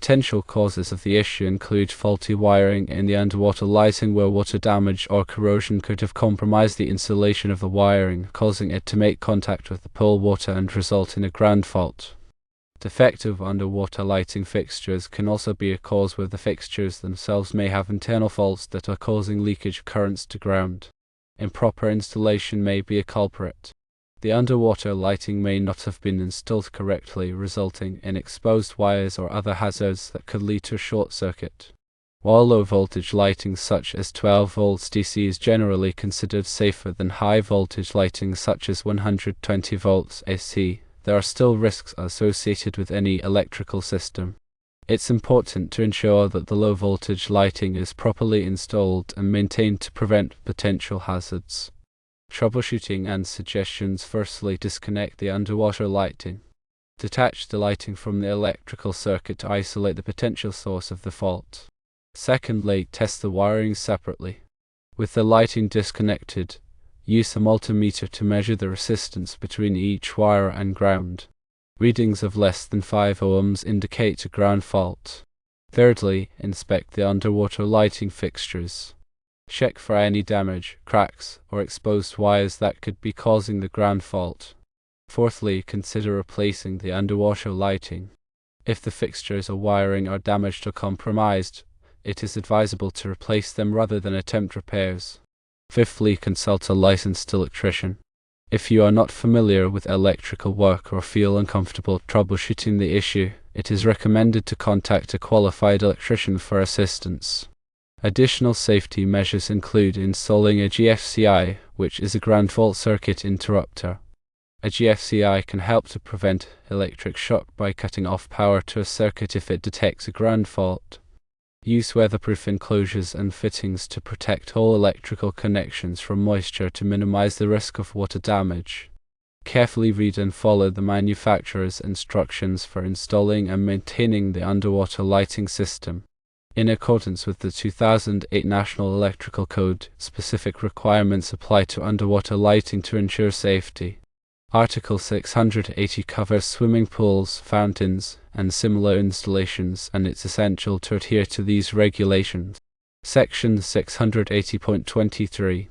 Potential causes of the issue include faulty wiring in the underwater lighting, where water damage or corrosion could have compromised the insulation of the wiring, causing it to make contact with the pool water and result in a ground fault. Defective underwater lighting fixtures can also be a cause, where the fixtures themselves may have internal faults that are causing leakage currents to ground. Improper installation may be a culprit. The underwater lighting may not have been installed correctly, resulting in exposed wires or other hazards that could lead to a short circuit. While low voltage lighting such as 12 volts DC is generally considered safer than high voltage lighting such as 120 volts AC, there are still risks associated with any electrical system. It's important to ensure that the low voltage lighting is properly installed and maintained to prevent potential hazards. Troubleshooting and suggestions. Firstly, disconnect the underwater lighting. Detach the lighting from the electrical circuit to isolate the potential source of the fault. Secondly, test the wiring separately. With the lighting disconnected, use a multimeter to measure the resistance between each wire and ground. Readings of less than 5 ohms indicate a ground fault. Thirdly, inspect the underwater lighting fixtures. Check for any damage, cracks, or exposed wires that could be causing the ground fault. Fourthly, consider replacing the underwater lighting. If the fixtures or wiring are damaged or compromised, it is advisable to replace them rather than attempt repairs. Fifthly, consult a licensed electrician. If you are not familiar with electrical work or feel uncomfortable troubleshooting the issue, it is recommended to contact a qualified electrician for assistance. Additional safety measures include installing a GFCI, which is a ground fault circuit interrupter. A GFCI can help to prevent electric shock by cutting off power to a circuit if it detects a ground fault. Use weatherproof enclosures and fittings to protect all electrical connections from moisture to minimize the risk of water damage. Carefully read and follow the manufacturer's instructions for installing and maintaining the underwater lighting system. In accordance with the 2008 National Electrical Code, specific requirements apply to underwater lighting to ensure safety. Article 680 covers swimming pools, fountains, and similar installations, and it's essential to adhere to these regulations. Section 680.23.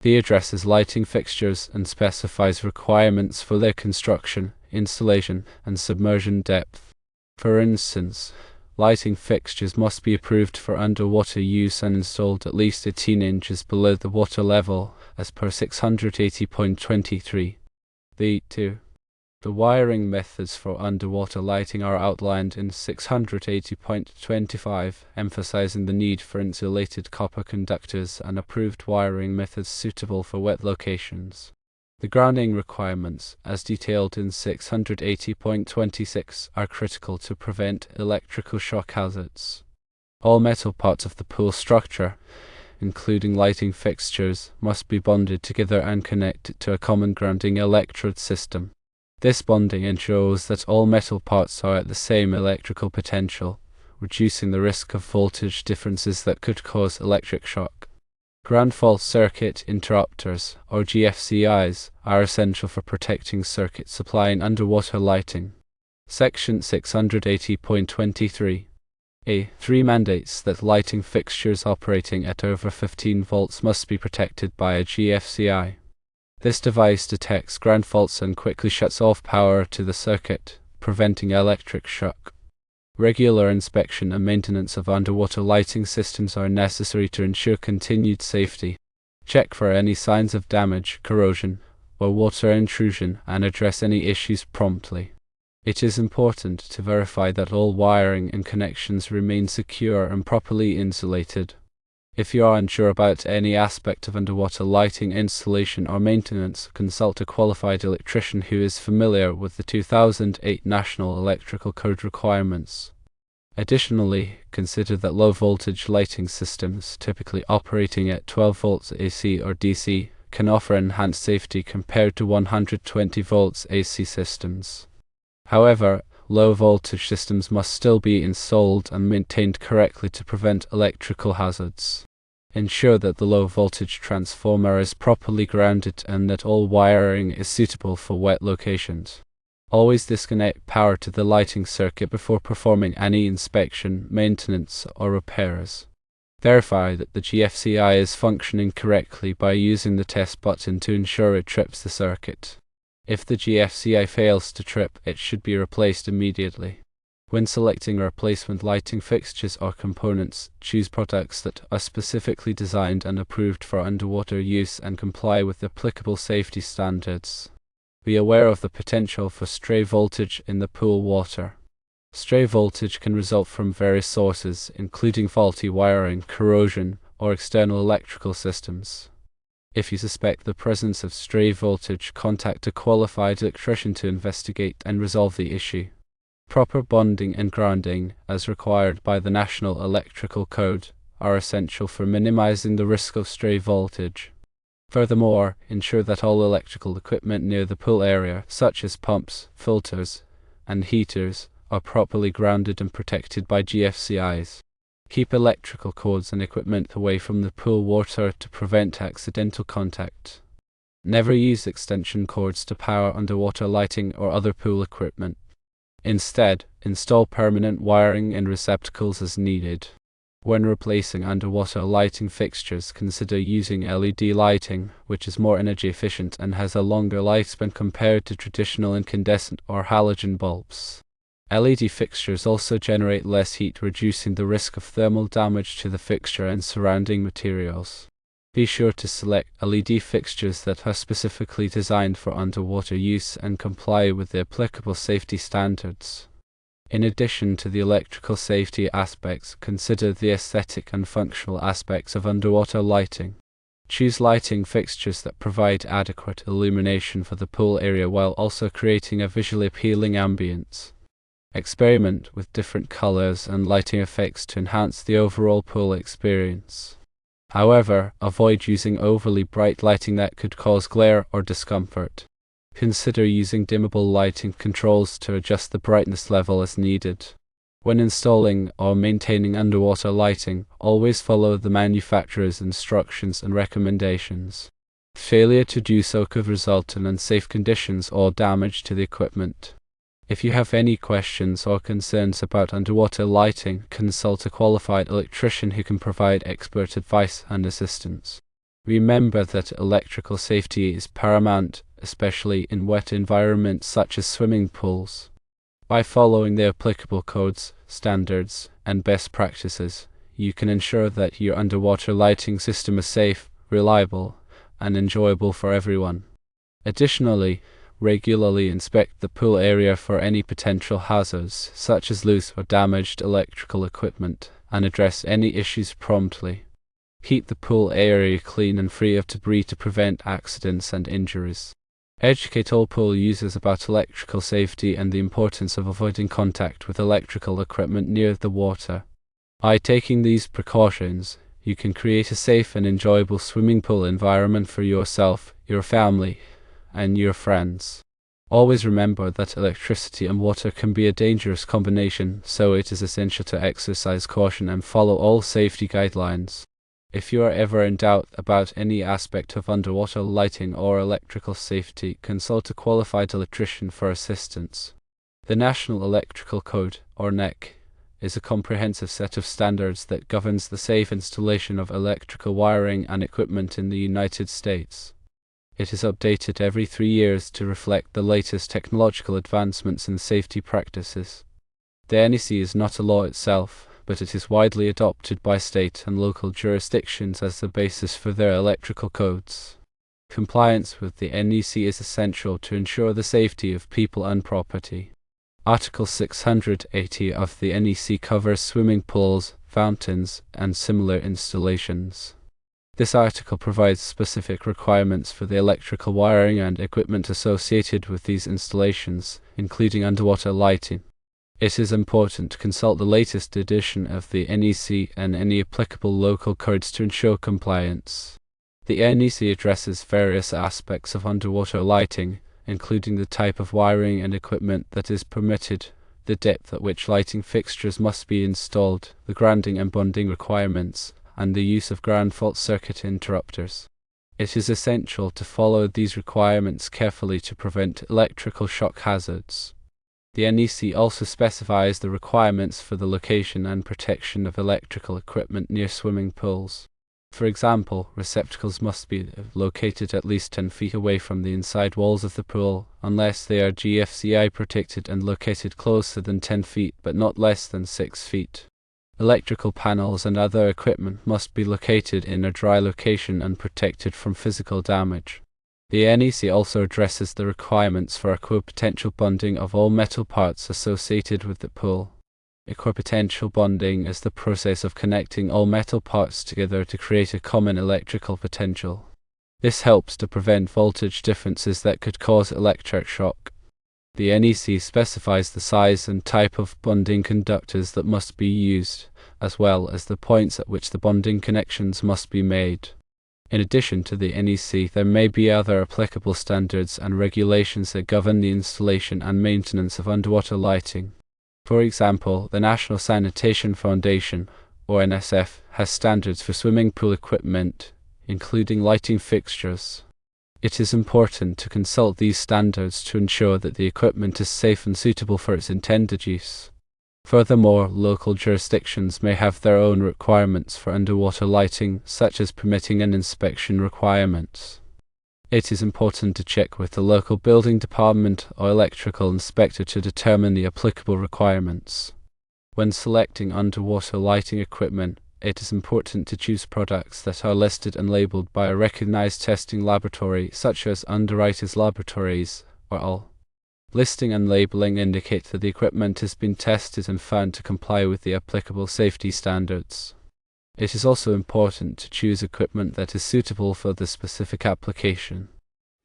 The addresses lighting fixtures and specifies requirements for their construction, installation, and submersion depth. For instance, lighting fixtures must be approved for underwater use and installed at least 18 inches below the water level, as per 680.23. The wiring methods for underwater lighting are outlined in 680.25, emphasizing the need for insulated copper conductors and approved wiring methods suitable for wet locations. The grounding requirements, as detailed in 680.26, are critical to prevent electrical shock hazards. All metal parts of the pool structure, including lighting fixtures, must be bonded together and connected to a common grounding electrode system. This bonding ensures that all metal parts are at the same electrical potential, reducing the risk of voltage differences that could cause electric shock. Ground fault circuit interrupters, or GFCIs, are essential for protecting circuit supply in underwater lighting. Section 680.23. A3 mandates that lighting fixtures operating at over 15 volts must be protected by a GFCI. This device detects ground faults and quickly shuts off power to the circuit, preventing electric shock. Regular inspection and maintenance of underwater lighting systems are necessary to ensure continued safety. Check for any signs of damage, corrosion, or water intrusion and address any issues promptly. It is important to verify that all wiring and connections remain secure and properly insulated. If you are unsure about any aspect of underwater lighting installation or maintenance, consult a qualified electrician who is familiar with the 2008 National Electrical Code requirements. Additionally, consider that low-voltage lighting systems, typically operating at 12 volts AC or DC, can offer enhanced safety compared to 120 volts AC systems. However, low-voltage systems must still be installed and maintained correctly to prevent electrical hazards. Ensure that the low-voltage transformer is properly grounded and that all wiring is suitable for wet locations. Always disconnect power to the lighting circuit before performing any inspection, maintenance, or repairs. Verify that the GFCI is functioning correctly by using the test button to ensure it trips the circuit. If the GFCI fails to trip, it should be replaced immediately. When selecting replacement lighting fixtures or components, choose products that are specifically designed and approved for underwater use and comply with applicable safety standards. Be aware of the potential for stray voltage in the pool water. Stray voltage can result from various sources, including faulty wiring, corrosion, or external electrical systems. If you suspect the presence of stray voltage, contact a qualified electrician to investigate and resolve the issue. Proper bonding and grounding, as required by the National Electrical Code, are essential for minimizing the risk of stray voltage. Furthermore, ensure that all electrical equipment near the pool area, such as pumps, filters, and heaters, are properly grounded and protected by GFCIs. Keep electrical cords and equipment away from the pool water to prevent accidental contact. Never use extension cords to power underwater lighting or other pool equipment. Instead, install permanent wiring in receptacles as needed. When replacing underwater lighting fixtures, consider using LED lighting, which is more energy efficient and has a longer lifespan compared to traditional incandescent or halogen bulbs. LED fixtures also generate less heat, reducing the risk of thermal damage to the fixture and surrounding materials. Be sure to select LED fixtures that are specifically designed for underwater use and comply with the applicable safety standards. In addition to the electrical safety aspects, consider the aesthetic and functional aspects of underwater lighting. Choose lighting fixtures that provide adequate illumination for the pool area while also creating a visually appealing ambience. Experiment with different colors and lighting effects to enhance the overall pool experience. However, avoid using overly bright lighting that could cause glare or discomfort. Consider using dimmable lighting controls to adjust the brightness level as needed. When installing or maintaining underwater lighting, always follow the manufacturer's instructions and recommendations. Failure to do so could result in unsafe conditions or damage to the equipment. If you have any questions or concerns about underwater lighting, consult a qualified electrician who can provide expert advice and assistance. Remember that electrical safety is paramount, especially in wet environments such as swimming pools. By following the applicable codes, standards, and best practices, you can ensure that your underwater lighting system is safe, reliable, and enjoyable for everyone. Additionally, regularly inspect the pool area for any potential hazards, such as loose or damaged electrical equipment, and address any issues promptly. Keep the pool area clean and free of debris to prevent accidents and injuries. Educate all pool users about electrical safety and the importance of avoiding contact with electrical equipment near the water. By taking these precautions, you can create a safe and enjoyable swimming pool environment for yourself, your family, and your friends. Always remember that electricity and water can be a dangerous combination, so it is essential to exercise caution and follow all safety guidelines. If you are ever in doubt about any aspect of underwater lighting or electrical safety, consult a qualified electrician for assistance. The National Electrical Code, or NEC, is a comprehensive set of standards that governs the safe installation of electrical wiring and equipment in the United States. It is updated every 3 years to reflect the latest technological advancements and safety practices. The NEC is not a law itself, but it is widely adopted by state and local jurisdictions as the basis for their electrical codes. Compliance with the NEC is essential to ensure the safety of people and property. Article 680 of the NEC covers swimming pools, fountains, and similar installations. This article provides specific requirements for the electrical wiring and equipment associated with these installations, including underwater lighting. It is important to consult the latest edition of the NEC and any applicable local codes to ensure compliance. The NEC addresses various aspects of underwater lighting, including the type of wiring and equipment that is permitted, the depth at which lighting fixtures must be installed, the grounding and bonding requirements, and the use of ground fault circuit interrupters. It is essential to follow these requirements carefully to prevent electrical shock hazards. The NEC also specifies the requirements for the location and protection of electrical equipment near swimming pools. For example, receptacles must be located at least 10 feet away from the inside walls of the pool, unless they are GFCI protected, and located closer than 10 feet but not less than 6 feet. Electrical panels and other equipment must be located in a dry location and protected from physical damage. The NEC also addresses the requirements for equipotential bonding of all metal parts associated with the pool. Equipotential bonding is the process of connecting all metal parts together to create a common electrical potential. This helps to prevent voltage differences that could cause electric shock. The NEC specifies the size and type of bonding conductors that must be used, as well as the points at which the bonding connections must be made. In addition to the NEC, there may be other applicable standards and regulations that govern the installation and maintenance of underwater lighting. For example, the National Sanitation Foundation, or NSF, has standards for swimming pool equipment, including lighting fixtures. It is important to consult these standards to ensure that the equipment is safe and suitable for its intended use. Furthermore, local jurisdictions may have their own requirements for underwater lighting, such as permitting and inspection requirements. It is important to check with the local building department or electrical inspector to determine the applicable requirements. When selecting underwater lighting equipment, it is important to choose products that are listed and labeled by a recognized testing laboratory, such as Underwriters Laboratories or AL. Listing and labeling indicate that the equipment has been tested and found to comply with the applicable safety standards. It is also important to choose equipment that is suitable for the specific application.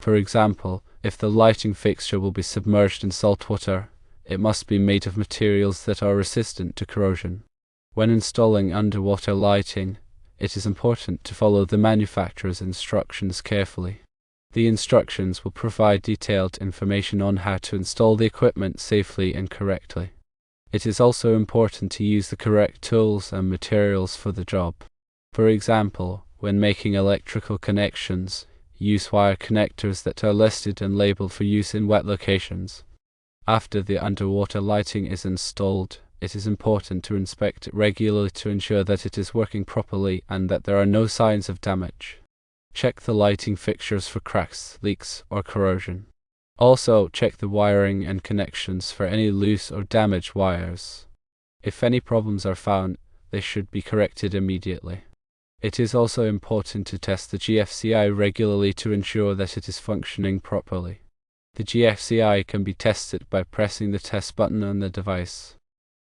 For example, if the lighting fixture will be submerged in salt water, it must be made of materials that are resistant to corrosion. When installing underwater lighting, it is important to follow the manufacturer's instructions carefully. The instructions will provide detailed information on how to install the equipment safely and correctly. It is also important to use the correct tools and materials for the job. For example, when making electrical connections, use wire connectors that are listed and labeled for use in wet locations. After the underwater lighting is installed, it is important to inspect it regularly to ensure that it is working properly and that there are no signs of damage. Check the lighting fixtures for cracks, leaks, or corrosion. Also, check the wiring and connections for any loose or damaged wires. If any problems are found, they should be corrected immediately. It is also important to test the GFCI regularly to ensure that it is functioning properly. The GFCI can be tested by pressing the test button on the device.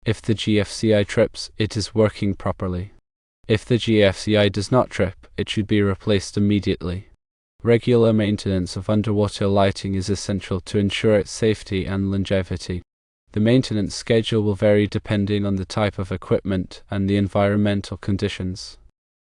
If the GFCI trips, it is working properly. If the GFCI does not trip, it should be replaced immediately. Regular maintenance of underwater lighting is essential to ensure its safety and longevity. The maintenance schedule will vary depending on the type of equipment and the environmental conditions.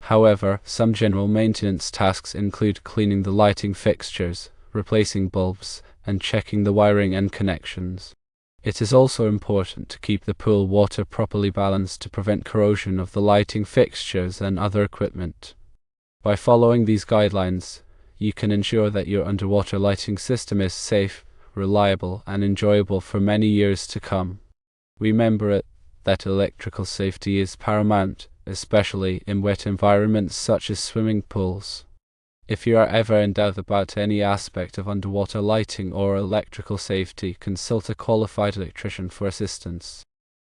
However, some general maintenance tasks include cleaning the lighting fixtures, replacing bulbs, and checking the wiring and connections. It is also important to keep the pool water properly balanced to prevent corrosion of the lighting fixtures and other equipment. By following these guidelines, you can ensure that your underwater lighting system is safe, reliable, and enjoyable for many years to come. Remember that electrical safety is paramount, especially in wet environments such as swimming pools. If you are ever in doubt about any aspect of underwater lighting or electrical safety, consult a qualified electrician for assistance.